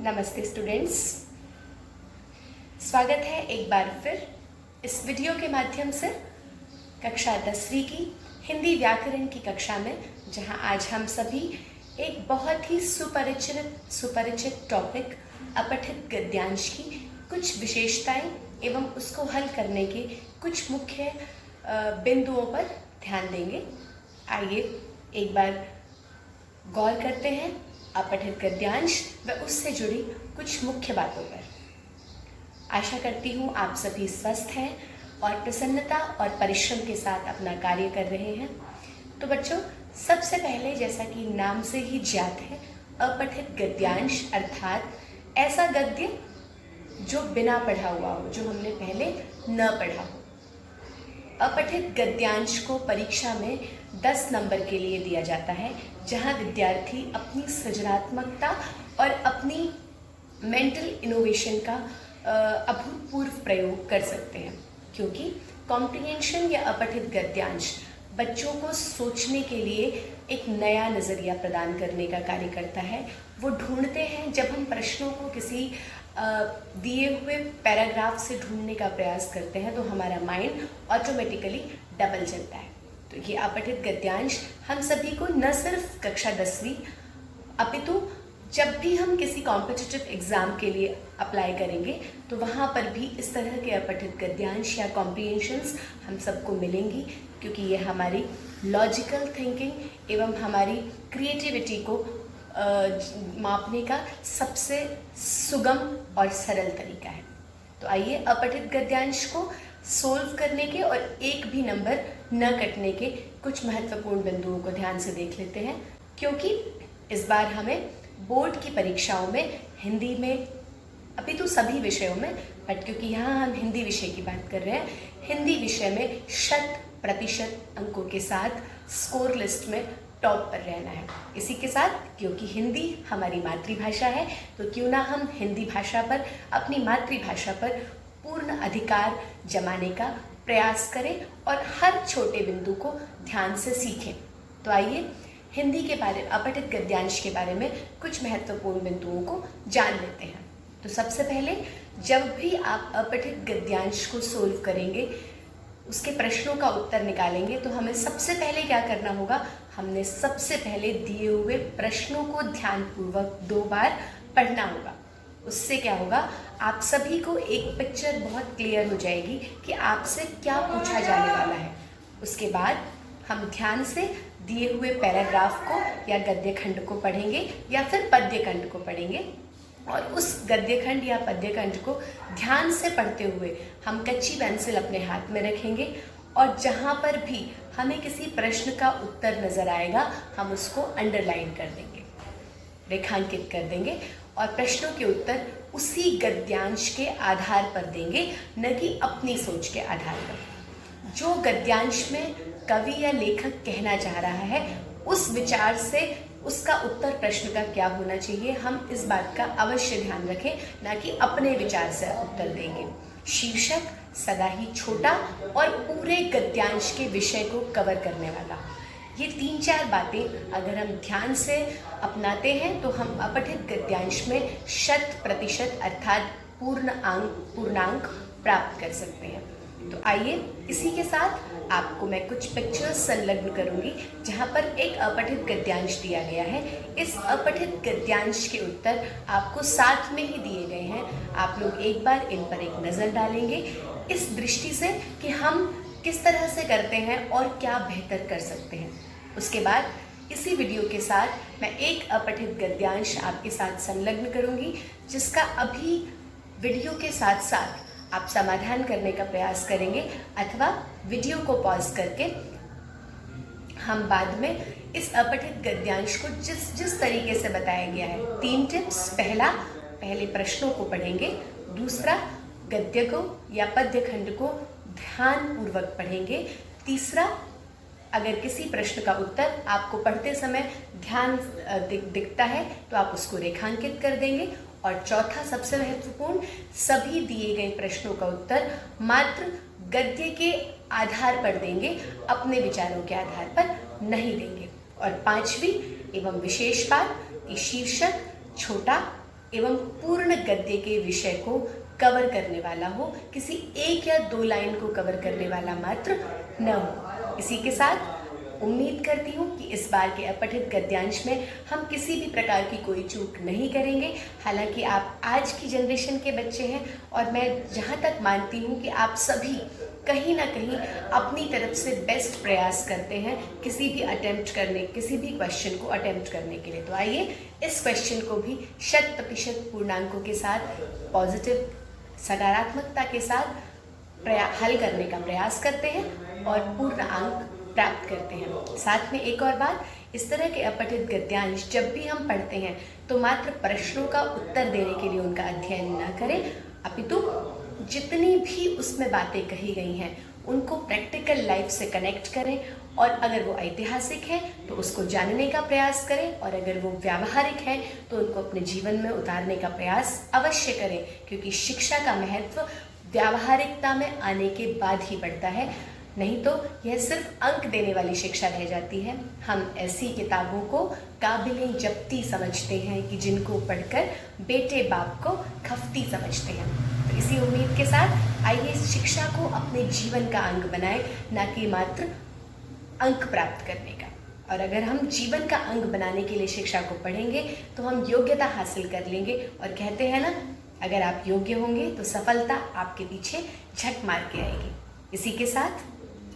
नमस्ते स्टूडेंट्स, स्वागत है एक बार फिर इस वीडियो के माध्यम से कक्षा 10वीं की हिंदी व्याकरण की कक्षा में, जहां आज हम सभी एक बहुत ही सुपरिचित टॉपिक अपठित गद्यांश की कुछ विशेषताएं एवं उसको हल करने के कुछ मुख्य बिंदुओं पर ध्यान देंगे। आइए एक बार गौर करते हैं अपठित गद्यांश व उससे जुड़ी कुछ मुख्य बातों पर। आशा करती हूँ आप सभी स्वस्थ हैं और प्रसन्नता और परिश्रम के साथ अपना कार्य कर रहे हैं। तो बच्चों, सबसे पहले जैसा कि नाम से ही ज्ञात है, अपठित गद्यांश अर्थात ऐसा गद्य जो बिना पढ़ा हुआ हो, जो हमने पहले न पढ़ा हो। अपठित गद्यांश को परीक्षा में 10 नंबर के लिए दिया जाता है, जहां विद्यार्थी अपनी सृजनात्मकता और अपनी मेंटल इनोवेशन का अभूतपूर्व प्रयोग कर सकते हैं, क्योंकि कॉम्प्रिहेंशन या अपठित गद्यांश बच्चों को सोचने के लिए एक नया नज़रिया प्रदान करने का कार्य करता है। वो ढूंढते हैं, जब हम प्रश्नों को किसी दिए हुए पैराग्राफ से ढूंढने का प्रयास करते हैं तो हमारा माइंड ऑटोमेटिकली डबल चलता है। तो ये अपठित गद्यांश हम सभी को न सिर्फ कक्षा 10वीं अपितु जब भी हम किसी कॉम्पिटिटिव एग्ज़ाम के लिए अप्लाई करेंगे तो वहाँ पर भी इस तरह के अपठित गद्यांश या कॉम्प्रिहेंशंस हम सबको मिलेंगी, क्योंकि ये हमारी लॉजिकल थिंकिंग एवं हमारी क्रिएटिविटी को मापने का सबसे सुगम और सरल तरीका है। तो आइए अपठित गद्यांश को सोल्व करने के और एक भी नंबर न कटने के कुछ महत्वपूर्ण बिंदुओं को ध्यान से देख लेते हैं, क्योंकि इस बार हमें बोर्ड की परीक्षाओं में हिंदी में अपितु सभी विषयों में, बट क्योंकि यहाँ हम हिंदी विषय की बात कर रहे हैं, हिंदी विषय में 100% अंकों के साथ स्कोर लिस्ट में टॉप पर रहना है। इसी के साथ, क्योंकि हिंदी हमारी मातृभाषा है, तो क्यों ना हम हिंदी भाषा पर, अपनी मातृभाषा पर पूर्ण अधिकार जमाने का प्रयास करें और हर छोटे बिंदु को ध्यान से सीखें। तो आइए हिंदी के बारे में, अपठित गद्यांश के बारे में कुछ महत्वपूर्ण बिंदुओं को जान लेते हैं। तो सबसे पहले, जब भी आप अपठित गद्यांश को सोल्व करेंगे, उसके प्रश्नों का उत्तर निकालेंगे, तो हमें सबसे पहले क्या करना होगा? हमने सबसे पहले दिए हुए प्रश्नों को ध्यानपूर्वक 2 बार पढ़ना होगा। उससे क्या होगा, आप सभी को एक पिक्चर बहुत क्लियर हो जाएगी कि आपसे क्या पूछा जाने वाला है। उसके बाद हम ध्यान से दिए हुए पैराग्राफ को या गद्य खंड को पढ़ेंगे या फिर पद्य खंड को पढ़ेंगे, और उस गद्य खंड या पद्य खंड को ध्यान से पढ़ते हुए हम कच्ची पेंसिल अपने हाथ में रखेंगे, और जहाँ पर भी हमें किसी प्रश्न का उत्तर नज़र आएगा हम उसको अंडरलाइन कर देंगे, रेखांकित कर देंगे, और प्रश्नों के उत्तर उसी गद्यांश के आधार पर देंगे, न कि अपनी सोच के आधार पर। जो गद्यांश में कवि या लेखक कहना चाह रहा है, उस विचार से उसका उत्तर प्रश्न का क्या होना चाहिए, हम इस बात का अवश्य ध्यान रखें, ना कि अपने विचार से उत्तर देंगे। शीर्षक सदा ही छोटा और पूरे गद्यांश के विषय को कवर करने वाला। ये 3-4 बातें अगर हम ध्यान से अपनाते हैं तो हम अपठित गद्यांश में 100% अर्थात पूर्णांक प्राप्त कर सकते हैं। तो आइए इसी के साथ आपको मैं कुछ पिक्चर्स संलग्न करूंगी, जहां पर एक अपठित गद्यांश दिया गया है। इस अपठित गद्यांश के उत्तर आपको साथ में ही दिए गए हैं। आप लोग एक बार इन पर एक नज़र डालेंगे, इस दृष्टि से कि हम किस तरह से करते हैं और क्या बेहतर कर सकते हैं। उसके बाद इसी वीडियो के साथ मैं एक अपठित गद्यांश आपके साथ संलग्न करूंगी, जिसका अभी वीडियो के साथ साथ आप समाधान करने का प्रयास करेंगे, अथवा वीडियो को पॉज करके हम बाद में इस अपठित गद्यांश को जिस तरीके से बताया गया है, 3 टिप्स। पहले प्रश्नों को पढ़ेंगे, दूसरा गद्य को या पद्य खंड को ध्यानपूर्वक पढ़ेंगे, तीसरा अगर किसी प्रश्न का उत्तर आपको पढ़ते समय ध्यान दिखता है तो आप उसको रेखांकित कर देंगे, और चौथा सबसे महत्वपूर्ण, सभी दिए गए प्रश्नों का उत्तर मात्र गद्य के आधार पर देंगे, अपने विचारों के आधार पर नहीं देंगे। और 5वीं एवं विशेष बात कि शीर्षक छोटा एवं पूर्ण गद्य के विषय को कवर करने वाला हो, किसी एक या दो लाइन को कवर करने वाला मात्र न हो। इसी के साथ उम्मीद करती हूँ कि इस बार के अपठित गद्यांश में हम किसी भी प्रकार की कोई चूक नहीं करेंगे। हालांकि आप आज की जनरेशन के बच्चे हैं और मैं जहाँ तक मानती हूँ कि आप सभी कहीं ना कहीं अपनी तरफ से बेस्ट प्रयास करते हैं किसी भी क्वेश्चन को अटेम्प्ट करने के लिए। तो आइए इस क्वेश्चन को भी 100% पूर्णांकों के साथ पॉजिटिव सकारात्मकता के साथ हल करने का प्रयास करते हैं और पूर्ण अंक प्राप्त करते हैं। साथ में एक और बात, इस तरह के अपठित गद्यांश जब भी हम पढ़ते हैं तो मात्र प्रश्नों का उत्तर देने के लिए उनका अध्ययन न करें, अपितु जितनी भी उसमें बातें कही गई हैं उनको प्रैक्टिकल लाइफ से कनेक्ट करें और अगर वो ऐतिहासिक है तो उसको जानने का प्रयास करें और अगर वो व्यावहारिक है तो उनको अपने जीवन में उतारने का प्रयास अवश्य करें, क्योंकि शिक्षा का महत्व व्यावहारिकता में आने के बाद ही बढ़ता है, नहीं तो यह सिर्फ अंक देने वाली शिक्षा रह जाती है। हम ऐसी किताबों को काबिले जब्ती समझते हैं कि जिनको पढ़कर बेटे बाप को खफ्ती समझते हैं। तो इसी उम्मीद के साथ आइए इस शिक्षा को अपने जीवन का अंग बनाएं, ना कि मात्र अंक प्राप्त करने का। और अगर हम जीवन का अंग बनाने के लिए शिक्षा को पढ़ेंगे तो हम योग्यता हासिल कर लेंगे। और कहते हैं ना, अगर आप योग्य होंगे तो सफलता आपके पीछे झक मार के आएगी। इसी के साथ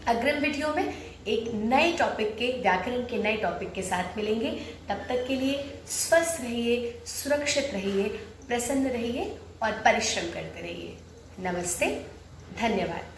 अग्रिम वीडियो में एक नए टॉपिक के व्याकरण के नए टॉपिक के साथ मिलेंगे। तब तक के लिए स्वस्थ रहिए, सुरक्षित रहिए, प्रसन्न रहिए और परिश्रम करते रहिए। नमस्ते, धन्यवाद।